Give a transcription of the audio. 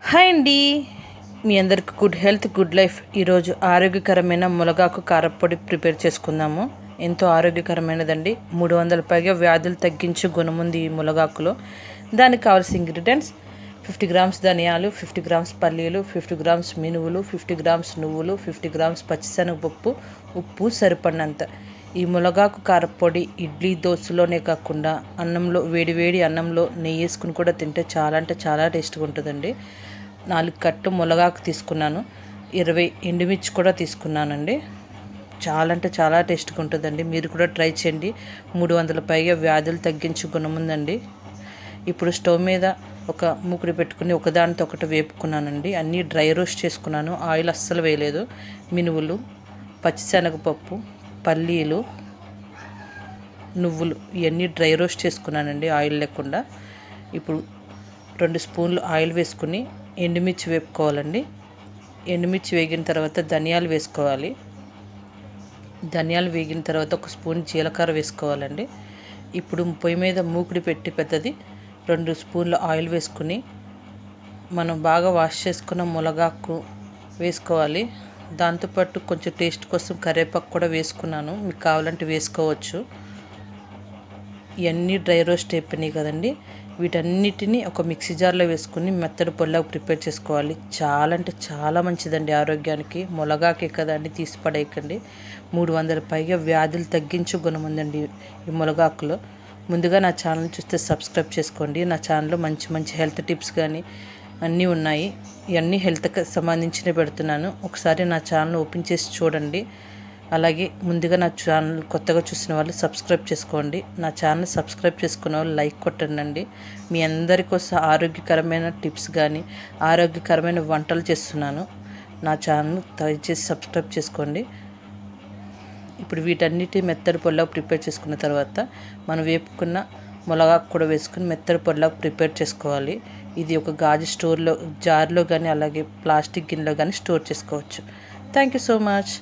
Hi అండి, మీ అందరికి good health good life. ఈరోజు ఆరోగ్యకరమైన మునగాకు కారప్పొడి ప్రిపేర్ చేసుకుందాము. ఎంతో ఆరోగ్యకరమైనదండి. 300 పైగా వ్యాధులు తగ్గించే గుణముంది ఈ మునగాకులో. దానికి కావాల్సిన ఇంగ్రీడియంట్స్: 50 గ్రామ్స్ ధనియాలు, 50 గ్రామ్స్ పల్లీలు, 50 గ్రామ్స్ మినువులు, 50 గ్రామ్స్ నువ్వులు, 50 గ్రామ్స్ పచ్చిశనగపప్పు, ఉప్పు సరిపడినంత. ఈ మునగాకు కారప్పొడి ఇడ్లీ దోశలోనే కాకుండా అన్నంలో, వేడివేడి అన్నంలో నెయ్యి వేసుకుని కూడా తింటే చాలా అంటే చాలా టేస్ట్గా ఉంటుందండి. 4 కట్టు మునగాకు తీసుకున్నాను. 20 ఎండుమిర్చి కూడా తీసుకున్నానండి. చాలా అంటే చాలా టేస్ట్గా ఉంటుందండి. మీరు కూడా ట్రై చేయండి. 300 పైగా వ్యాధులు తగ్గించే గుణం ఉందండి. ఇప్పుడు స్టవ్ మీద ఒక మూకుడి పెట్టుకుని ఒకదానితో ఒకటి వేపుకున్నానండి. అన్నీ డ్రై రోస్ట్ చేసుకున్నాను. ఆయిల్ అస్సలు వేయలేదు. మినువులు, పచ్చిశనగపప్పు, పల్లీలు, నువ్వులు ఇవన్నీ డ్రై రోస్ట్ చేసుకున్నానండి, ఆయిల్ లేకుండా. ఇప్పుడు 2 స్పూన్లు ఆయిల్ వేసుకుని ఎండుమిర్చి వేపుకోవాలండి. ఎండుమిర్చి వేగిన తర్వాత ధనియాలు వేసుకోవాలి. ధనియాలు వేగిన తర్వాత 1 స్పూన్ జీలకర్ర వేసుకోవాలండి. ఇప్పుడు పొయ్యి మీద మూకుడి పెట్టి పెద్దది 2 స్పూన్ల ఆయిల్ వేసుకుని మనం బాగా వాష్ చేసుకున్న మునగాకు వేసుకోవాలి. దాంతోపాటు కొంచెం టేస్ట్ కోసం కరివేపాకు కూడా వేసుకున్నాను. మీకు కావాలంటే వేసుకోవచ్చు. ఇవన్నీ డ్రై రోస్ట్ అయిపోయినాయి కదండి. వీటన్నిటిని ఒక మిక్సీ జార్లో వేసుకుని మెత్తడి పొడిలాగా ప్రిపేర్ చేసుకోవాలి. చాలా అంటే చాలా మంచిదండి ఆరోగ్యానికి. మునగాకే కదండి, తీసి పడేయకండి. 300 పైగా వ్యాధులు తగ్గించే గుణం ఉందండి ఈ మునగాకులో. ముందుగా నా ఛానల్ చూస్తే సబ్స్క్రైబ్ చేసుకోండి. నా ఛానల్లో మంచి మంచి హెల్త్ టిప్స్ కానీ అన్నీ ఉన్నాయి. ఇవన్నీ హెల్త్కి సంబంధించినవి పెడుతున్నాను. ఒకసారి నా ఛానల్ ఓపెన్ చేసి చూడండి. అలాగే ముందుగా నా ఛానల్ కొత్తగా చూసిన వాళ్ళు సబ్స్క్రైబ్ చేసుకోండి. నా ఛానల్ సబ్స్క్రైబ్ చేసుకున్న వాళ్ళు లైక్ కొట్టండి. మీ అందరి కోసం ఆరోగ్యకరమైన టిప్స్ కానీ ఆరోగ్యకరమైన వంటలు చేస్తున్నాను. నా ఛానల్ దయచేసి సబ్స్క్రైబ్ చేసుకోండి. ఇప్పుడు వీటన్నిటి మెత్తడి పొడిలాగా ప్రిపేర్ చేసుకున్న తర్వాత మనం వేపుకున్న మునగాకు కూడా వేసుకుని మెత్తడి పొడిలాగా ప్రిపేర్ చేసుకోవాలి. ఇది ఒక గాజు జార్లో కానీ అలాగే ప్లాస్టిక్ గిన్నెలో కానీ స్టోర్ చేసుకోవచ్చు. Thank you so much.